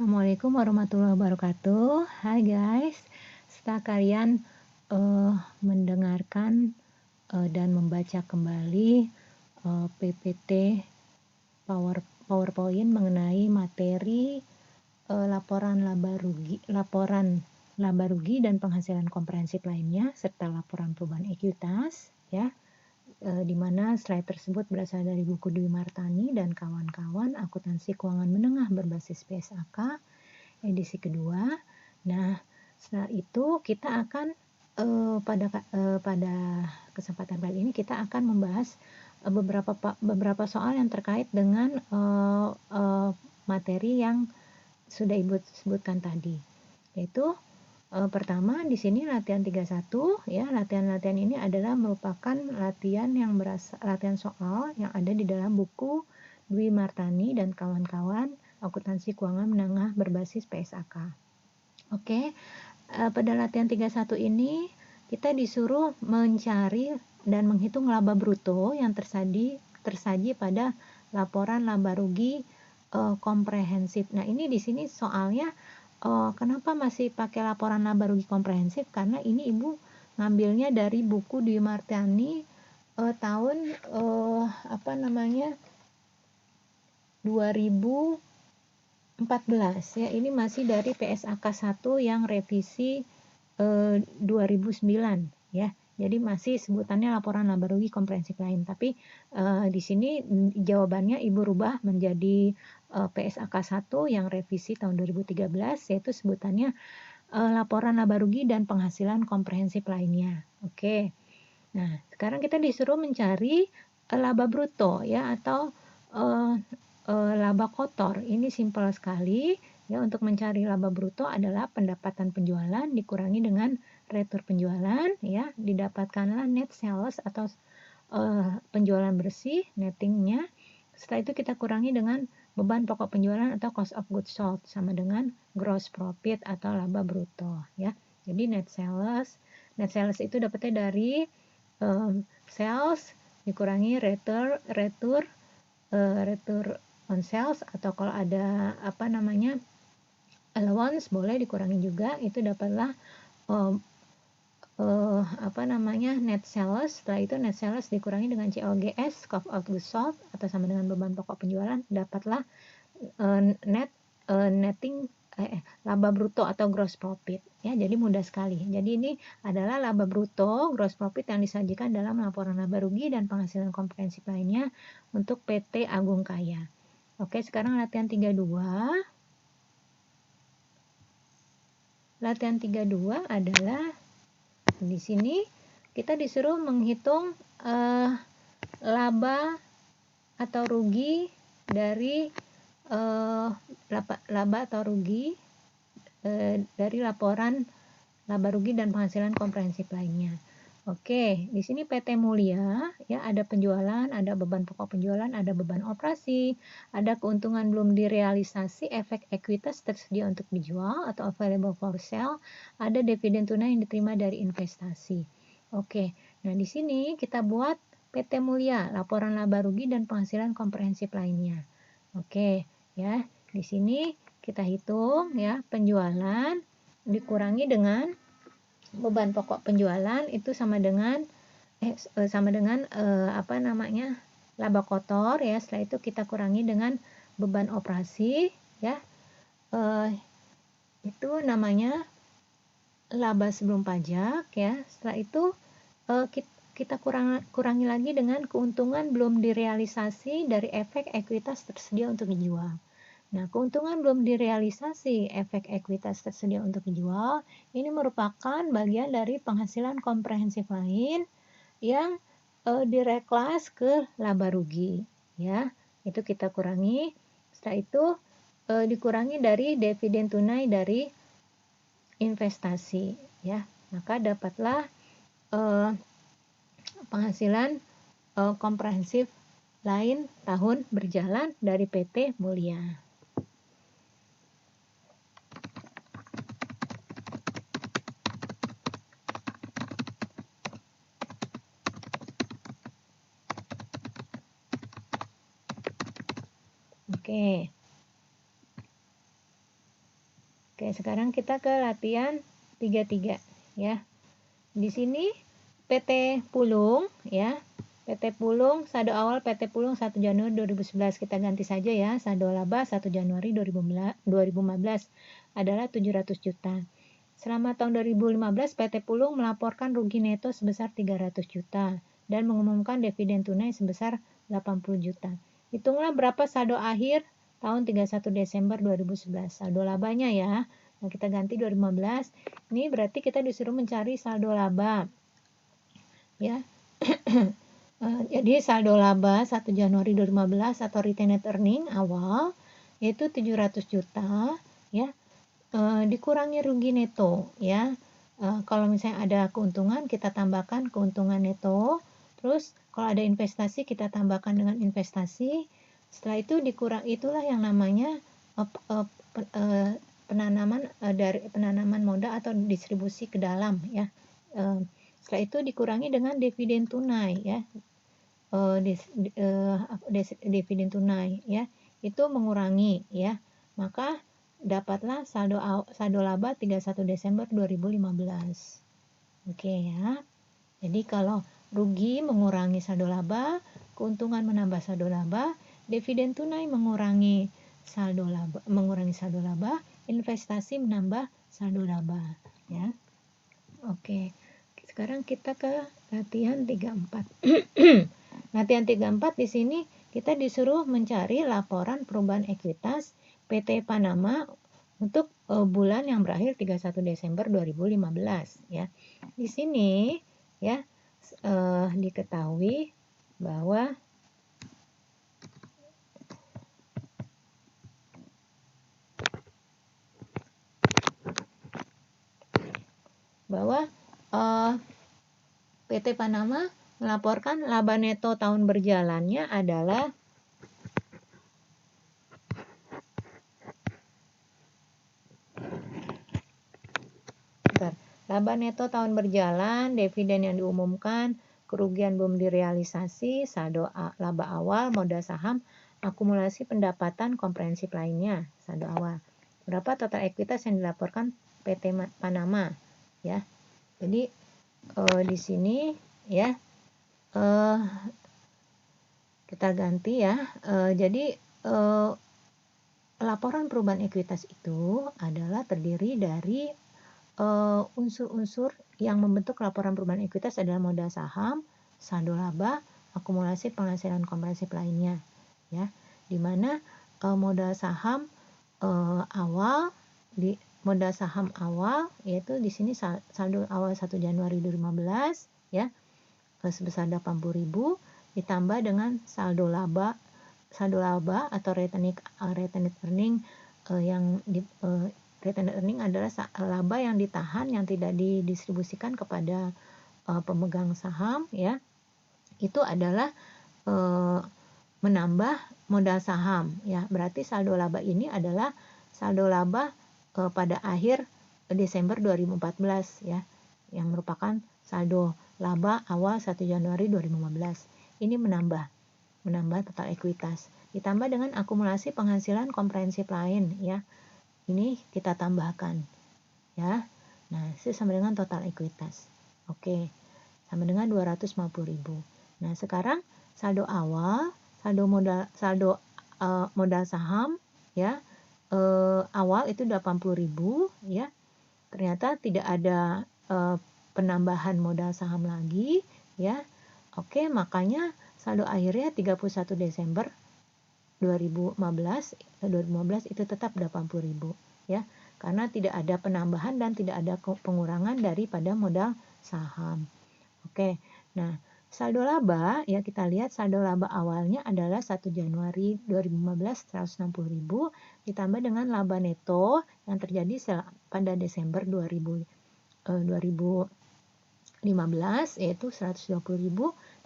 Assalamualaikum warahmatullahi wabarakatuh. Hai guys, setelah kalian mendengarkan dan membaca kembali PPT PowerPoint mengenai materi laporan laba rugi dan penghasilan komprehensif lainnya serta laporan perubahan ekuitas, ya. Di mana slide tersebut berasal dari buku Dwi Martani dan kawan-kawan akuntansi keuangan menengah berbasis PSAK edisi kedua. Nah, setelah itu kita akan pada kesempatan kali ini kita akan membahas beberapa soal yang terkait dengan materi yang sudah Ibu sebutkan tadi. Yaitu pertama di sini latihan 31, ya. Latihan-latihan ini adalah merupakan latihan soal yang ada di dalam buku Dwi Martani dan kawan-kawan akuntansi keuangan menengah berbasis PSAK. Oke. Pada latihan 31 ini kita disuruh mencari dan menghitung laba bruto yang tersaji pada laporan laba rugi komprehensif. Nah, ini di sini soalnya kenapa masih pakai laporan laba rugi komprehensif? Karena ini Ibu ngambilnya dari buku Dwi Martani tahun 2014, ya. Ini masih dari PSAK 1 yang revisi 2009, ya. Jadi masih sebutannya laporan laba rugi komprehensif lain, tapi di sini jawabannya Ibu rubah menjadi PSAK 1 yang revisi tahun 2013, yaitu sebutannya laporan laba rugi dan penghasilan komprehensif lainnya. Oke. Nah, sekarang kita disuruh mencari laba bruto, ya, atau laba kotor. Ini simpel sekali, ya. Untuk mencari laba bruto adalah pendapatan penjualan dikurangi dengan retur penjualan, ya. Didapatkanlah net sales atau penjualan bersih, nettingnya. Setelah itu kita kurangi dengan beban pokok penjualan atau cost of goods sold sama dengan gross profit atau laba bruto, ya. Jadi net sales itu dapatnya dari sales dikurangi retur on sales, atau kalau ada allowance boleh dikurangi juga, itu dapatlah net sales. Setelah itu net sales dikurangi dengan COGS, cost of goods sold, atau sama dengan beban pokok penjualan, dapatlah netting laba bruto atau gross profit, ya. Jadi mudah sekali. Jadi ini adalah laba bruto, gross profit yang disajikan dalam laporan laba rugi dan penghasilan komprehensif lainnya untuk PT Agung Kaya. Oke, sekarang latihan 32. Latihan 32 adalah di sini kita disuruh menghitung laba atau rugi dari laba atau rugi dari laporan laba rugi dan penghasilan komprehensif lainnya. Oke, di sini PT Mulia, ya, ada penjualan, ada beban pokok penjualan, ada beban operasi, ada keuntungan belum direalisasi, efek ekuitas tersedia untuk dijual atau available for sale, ada dividen tunai yang diterima dari investasi. Oke, nah di sini kita buat PT Mulia, laporan laba rugi dan penghasilan komprehensif lainnya. Oke, ya, di sini kita hitung, ya, penjualan dikurangi dengan beban pokok penjualan itu sama dengan laba kotor, ya. Setelah itu kita kurangi dengan beban operasi, ya. Itu namanya laba sebelum pajak, ya. Setelah itu kita kurangi lagi dengan keuntungan belum direalisasi dari efek ekuitas tersedia untuk dijual. Nah, keuntungan belum direalisasi efek ekuitas tersedia untuk dijual ini merupakan bagian dari penghasilan komprehensif lain yang direklas ke laba rugi, ya. Itu kita kurangi. Setelah itu dikurangi dari dividen tunai dari investasi, ya. Maka dapatlah penghasilan komprehensif lain tahun berjalan dari PT Mulia. Oke. Oke, sekarang kita ke latihan 33 ya. Di sini PT Pulung ya. PT Pulung saldo awal PT Pulung 1 Januari 2011 kita ganti saja ya. Saldo laba 1 Januari 2015 adalah 700 juta. Selama tahun 2015 PT Pulung melaporkan rugi neto sebesar 300 juta dan mengumumkan dividen tunai sebesar 80 juta. Hitunglah berapa saldo akhir tahun 31 Desember 2011. Saldo labanya ya. Nah, kita ganti 2015. Ini berarti kita disuruh mencari saldo laba. Ya. Jadi saldo laba 1 Januari 2015 atau retained earning awal yaitu 700 juta ya. Dikurangi rugi neto ya. Kalau misalnya ada keuntungan kita tambahkan keuntungan neto. Terus kalau ada investasi kita tambahkan dengan investasi. Setelah itu dikurang, itulah yang namanya penanaman modal atau distribusi ke dalam ya. Setelah itu dikurangi dengan dividen tunai ya. Dividen tunai ya. Itu mengurangi ya. Maka dapatlah saldo laba 31 Desember 2015. Oke ya. Jadi kalau rugi mengurangi saldo laba, keuntungan menambah saldo laba, dividen tunai mengurangi saldo laba, investasi menambah saldo laba ya. Oke. Sekarang kita ke latihan 34. Latihan 34 di sini kita disuruh mencari laporan perubahan ekuitas PT Panama untuk bulan yang berakhir 31 Desember 2015 ya. Di sini ya diketahui bahwa PT Panama melaporkan laba neto tahun berjalannya adalah laba neto tahun berjalan, dividen yang diumumkan, kerugian belum direalisasi, saldo laba awal, modal saham, akumulasi pendapatan komprehensif lainnya, saldo awal. Berapa total ekuitas yang dilaporkan PT Panama ya. Jadi di sini ya kita ganti ya. Jadi laporan perubahan ekuitas itu adalah terdiri dari unsur-unsur yang membentuk laporan perubahan ekuitas adalah modal saham, saldo laba, akumulasi penghasilan komprehensif lainnya ya. Di mana modal saham awal yaitu di sini saldo awal 1 Januari 2015 ya sebesar 80.000 ditambah dengan saldo laba atau retained earning yang retained earning adalah laba yang ditahan yang tidak didistribusikan kepada pemegang saham ya. Itu adalah menambah modal saham ya. Berarti saldo laba ini adalah saldo laba pada akhir Desember 2014 ya, yang merupakan saldo laba awal 1 Januari 2015. Ini menambah total ekuitas. Ditambah dengan akumulasi penghasilan komprehensif lain ya. Ini kita tambahkan ya. Nah, itu sama dengan total ekuitas. Oke. Sama dengan 250.000. Nah, sekarang saldo awal, saldo modal saham ya. Awal itu 80.000 ya. Ternyata tidak ada penambahan modal saham lagi ya. Oke, makanya saldo akhirnya 31 Desember 2015 itu tetap 80.000 ya. Karena tidak ada penambahan dan tidak ada pengurangan daripada modal saham. Oke. Nah, saldo laba ya kita lihat saldo laba awalnya adalah 1 Januari 2015 160.000 ditambah dengan laba neto yang terjadi pada Desember 2015 yaitu 120.000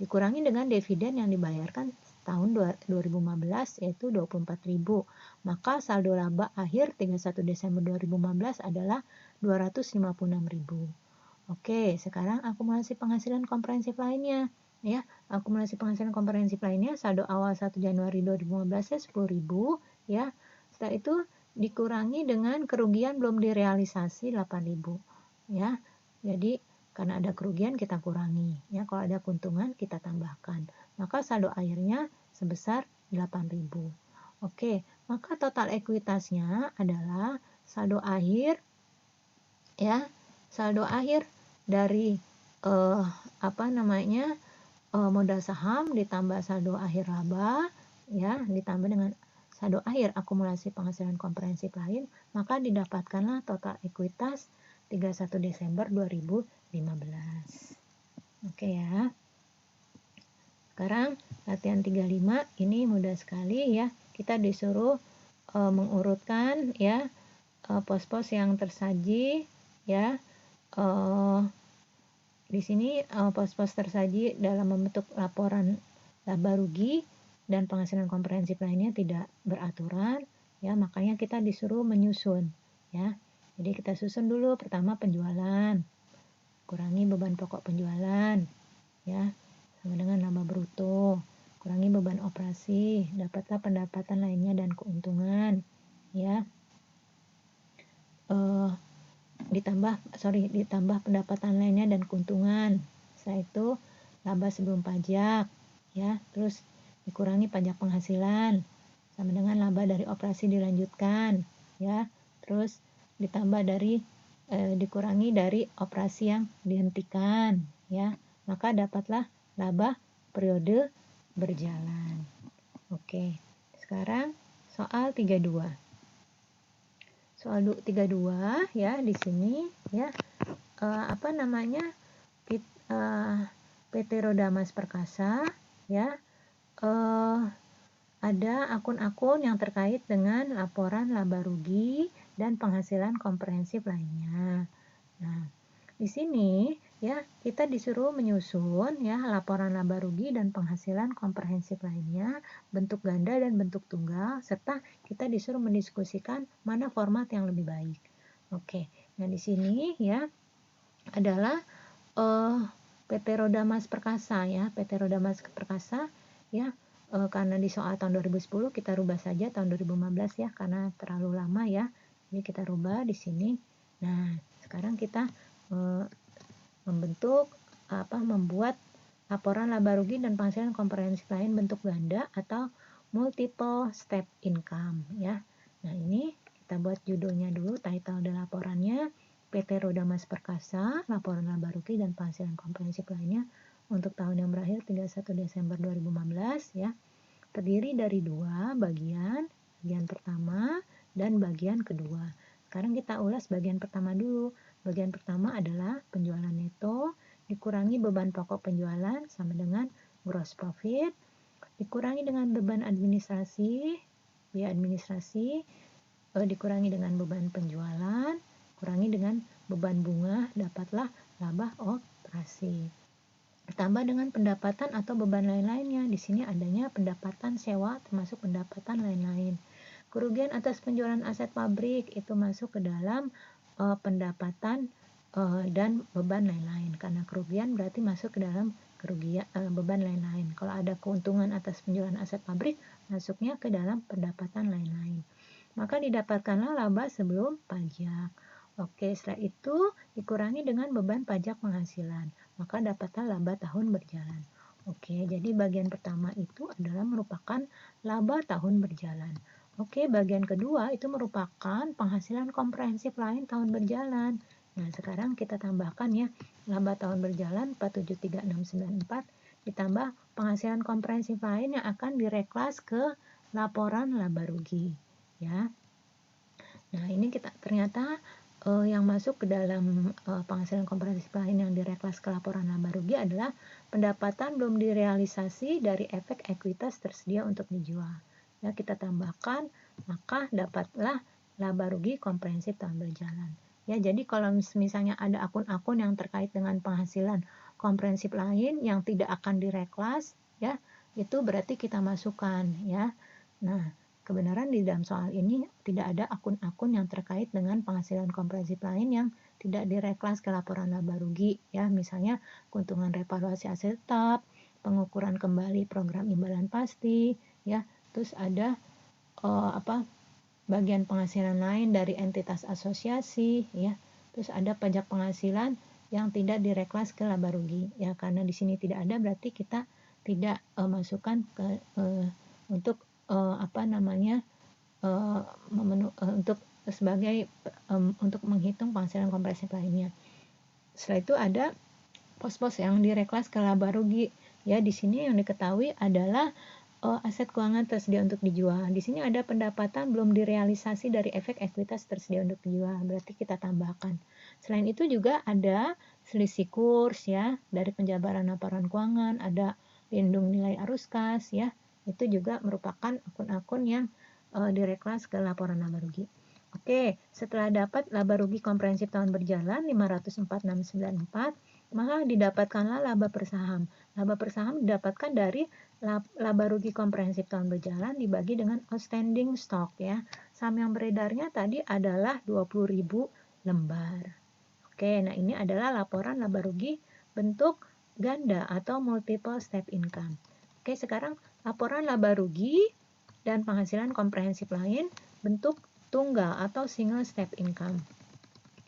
dikurangi dengan dividen yang dibayarkan tahun 2015 yaitu 24.000. Maka saldo laba akhir 31 Desember 2015 adalah 256.000. Oke, sekarang akumulasi penghasilan komprehensif lainnya ya. Akumulasi penghasilan komprehensif lainnya saldo awal 1 Januari 2015 10.000 ya. Setelah itu dikurangi dengan kerugian belum direalisasi 8.000 ya. Jadi karena ada kerugian kita kurangi ya, kalau ada keuntungan kita tambahkan. Maka saldo akhirnya sebesar 8.000. Oke, maka total ekuitasnya adalah saldo akhir ya. Saldo akhir dari modal saham ditambah saldo akhir laba ya, ditambah dengan saldo akhir akumulasi penghasilan komprehensif lain, maka didapatkanlah total ekuitas 31 Desember 2015. Oke ya. Sekarang latihan 35 ini mudah sekali ya. Kita disuruh mengurutkan ya pos-pos yang tersaji ya. Di sini pos-pos tersaji dalam membentuk laporan laba rugi dan penghasilan komprehensif lainnya tidak beraturan ya, makanya kita disuruh menyusun ya. Jadi kita susun dulu, pertama penjualan, kurangi beban pokok penjualan ya, sama dengan laba bruto, kurangi beban operasi, dapatlah pendapatan lainnya dan keuntungan ya. Ditambah pendapatan lainnya dan keuntungan. Setelah itu laba sebelum pajak ya, terus dikurangi pajak penghasilan sama dengan laba dari operasi dilanjutkan ya, terus ditambah dikurangi dari operasi yang dihentikan ya, maka dapatlah laba periode berjalan. Oke, sekarang soal 32. Soal 32 ya, di sini ya PT Roda Mas Perkasa ya, ada akun-akun yang terkait dengan laporan laba rugi dan penghasilan komprehensif lainnya. Nah, di sini ya kita disuruh menyusun ya laporan laba rugi dan penghasilan komprehensif lainnya, bentuk ganda dan bentuk tunggal, serta kita disuruh mendiskusikan mana format yang lebih baik. Oke, nah di sini ya adalah PT Roda Mas Perkasa ya, PT Roda Mas Perkasa ya, karena di soal tahun 2010 kita rubah saja tahun 2015 ya, karena terlalu lama ya, ini kita rubah di sini. Nah, sekarang kita membuat laporan laba rugi dan penghasilan komprehensif lain bentuk ganda atau multiple step income ya. Nah, ini kita buat judulnya dulu, title dan laporannya PT Roda Mas Perkasa, laporan laba rugi dan penghasilan komprehensif lainnya untuk tahun yang berakhir 31 Desember 2015 ya. Terdiri dari dua bagian pertama dan bagian kedua. Sekarang kita ulas bagian pertama dulu. Bagian pertama adalah penjualan neto dikurangi beban pokok penjualan sama dengan gross profit, dikurangi dengan beban administrasi, biaya administrasi, dikurangi dengan beban penjualan, kurangi dengan beban bunga, dapatlah laba operasi. Ditambah dengan pendapatan atau beban lain-lainnya. Di sini adanya pendapatan sewa termasuk pendapatan lain-lain. Kerugian atas penjualan aset pabrik itu masuk ke dalam pendapatan dan beban lain-lain. Karena kerugian berarti masuk ke dalam kerugian beban lain-lain. Kalau ada keuntungan atas penjualan aset pabrik, masuknya ke dalam pendapatan lain-lain. Maka didapatkanlah laba sebelum pajak. Oke, setelah itu dikurangi dengan beban pajak penghasilan, maka dapatlah laba tahun berjalan. Oke, jadi bagian pertama itu adalah merupakan laba tahun berjalan. Oke, bagian kedua itu merupakan penghasilan komprehensif lain tahun berjalan. Nah, sekarang kita tambahkan ya, laba tahun berjalan 473694 ditambah penghasilan komprehensif lain yang akan direklas ke laporan laba rugi ya. Nah, ini kita ternyata yang masuk ke dalam penghasilan komprehensif lain yang direklas ke laporan laba rugi adalah pendapatan belum direalisasi dari efek ekuitas tersedia untuk dijual. Ya, kita tambahkan, maka dapatlah laba rugi komprehensif tahun berjalan. Ya, jadi kalau misalnya ada akun-akun yang terkait dengan penghasilan komprehensif lain yang tidak akan direklas, ya, itu berarti kita masukkan, ya. Nah, kebenaran di dalam soal ini tidak ada akun-akun yang terkait dengan penghasilan komprehensif lain yang tidak direklas ke laporan laba rugi, ya, misalnya keuntungan revaluasi aset tetap, pengukuran kembali program imbalan pasti, ya, terus ada bagian penghasilan lain dari entitas asosiasi, ya. Terus ada pajak penghasilan yang tidak direklas ke laba rugi, ya. Karena di sini tidak ada, berarti kita tidak masukkan ke untuk untuk sebagai untuk menghitung penghasilan kompresif lainnya. Setelah itu ada pos-pos yang direklas ke laba rugi, ya. Di sini yang diketahui adalah aset keuangan tersedia untuk dijual. Di sini ada pendapatan belum direalisasi dari efek ekuitas tersedia untuk dijual, berarti kita tambahkan. Selain itu juga ada selisih kurs, ya, dari penjabaran laporan keuangan, ada lindung nilai arus kas, ya. Itu juga merupakan akun-akun yang direklas ke laporan laba rugi. Oke, setelah dapat laba rugi komprehensif tahun berjalan 504.694, maka didapatkanlah laba per saham. Laba per saham didapatkan dari laba rugi komprehensif tahun berjalan dibagi dengan outstanding stock, ya. Saham yang beredarnya tadi adalah 20.000 lembar. Oke, nah ini adalah laporan laba rugi bentuk ganda atau multiple step income. Oke, sekarang laporan laba rugi dan penghasilan komprehensif lain bentuk tunggal atau single step income.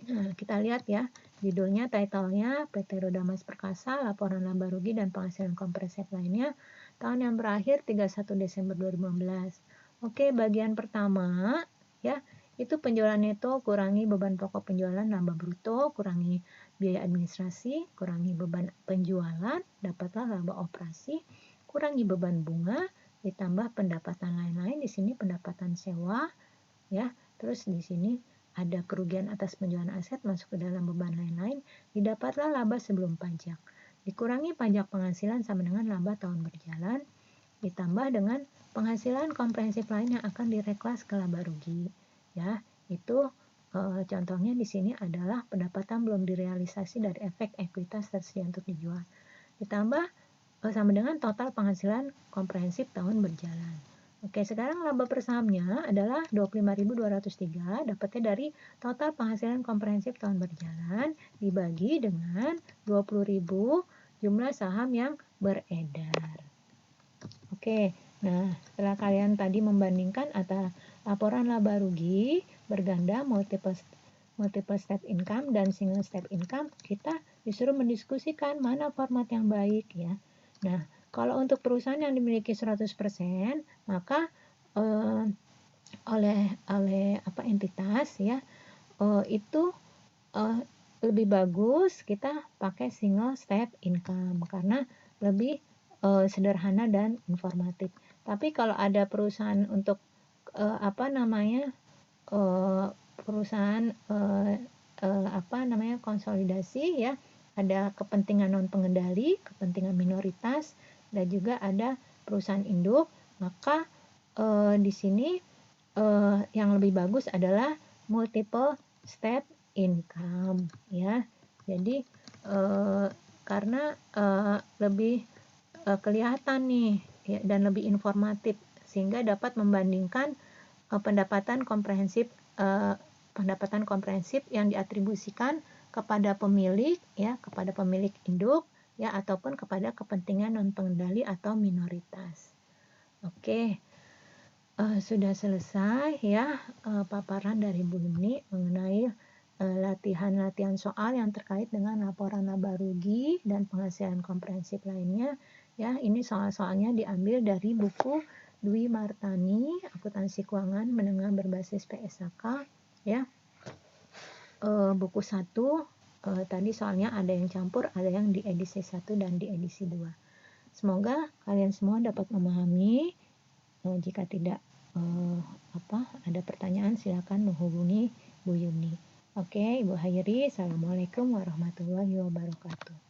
Nah, kita lihat ya, judulnya, titlenya PT Roda Mas Perkasa, laporan laba rugi dan penghasilan komprehensif lainnya, tahun yang berakhir 31 Desember 2015. Oke, bagian pertama, ya, itu penjualan neto kurangi beban pokok penjualan laba bruto, kurangi biaya administrasi, kurangi beban penjualan, dapatlah laba operasi, kurangi beban bunga, ditambah pendapatan lain-lain. Di sini pendapatan sewa, ya. Terus di sini ada kerugian atas penjualan aset masuk ke dalam beban lain-lain, didapatlah laba sebelum pajak. Dikurangi pajak penghasilan sama dengan laba tahun berjalan, ditambah dengan penghasilan komprehensif lain yang akan direklas ke laba rugi. Ya, itu contohnya di sini adalah pendapatan belum direalisasi dari efek ekuitas tersedia untuk dijual. Ditambah sama dengan total penghasilan komprehensif tahun berjalan. Oke, sekarang laba per sahamnya adalah 25.203, dapatnya dari total penghasilan komprehensif tahun berjalan dibagi dengan 20.000 jumlah saham yang beredar. Oke, nah setelah kalian tadi membandingkan antara laporan laba rugi berganda multiple step income dan single step income, kita disuruh mendiskusikan mana format yang baik, ya. Nah, kalau untuk perusahaan yang dimiliki 100%, maka oleh entitas, ya, itu lebih bagus kita pakai single step income karena lebih sederhana dan informatif. Tapi kalau ada perusahaan untuk perusahaan konsolidasi, ya, ada kepentingan non pengendali, kepentingan minoritas, dan juga ada perusahaan induk, maka di sini yang lebih bagus adalah multiple step income, ya. Jadi karena lebih kelihatan nih, ya, dan lebih informatif sehingga dapat membandingkan pendapatan komprehensif yang diatribusikan kepada pemilik, ya, kepada pemilik induk, ya, ataupun kepada kepentingan non pengendali atau minoritas. Oke, sudah selesai, ya, paparan dari Bu Yuni mengenai latihan-latihan soal yang terkait dengan laporan laba rugi dan penghasilan komprehensif lainnya, ya. Ini soal-soalnya diambil dari buku Dwi Martani, Akuntansi Keuangan Menengah Berbasis PSAK, ya. Buku 1, tadi soalnya ada yang campur, ada yang di edisi 1 dan di edisi 2. Semoga kalian semua dapat memahami. Jika tidak ada pertanyaan, silakan menghubungi Bu Yuni. Oke, Ibu Hairi, Assalamualaikum warahmatullahi wabarakatuh.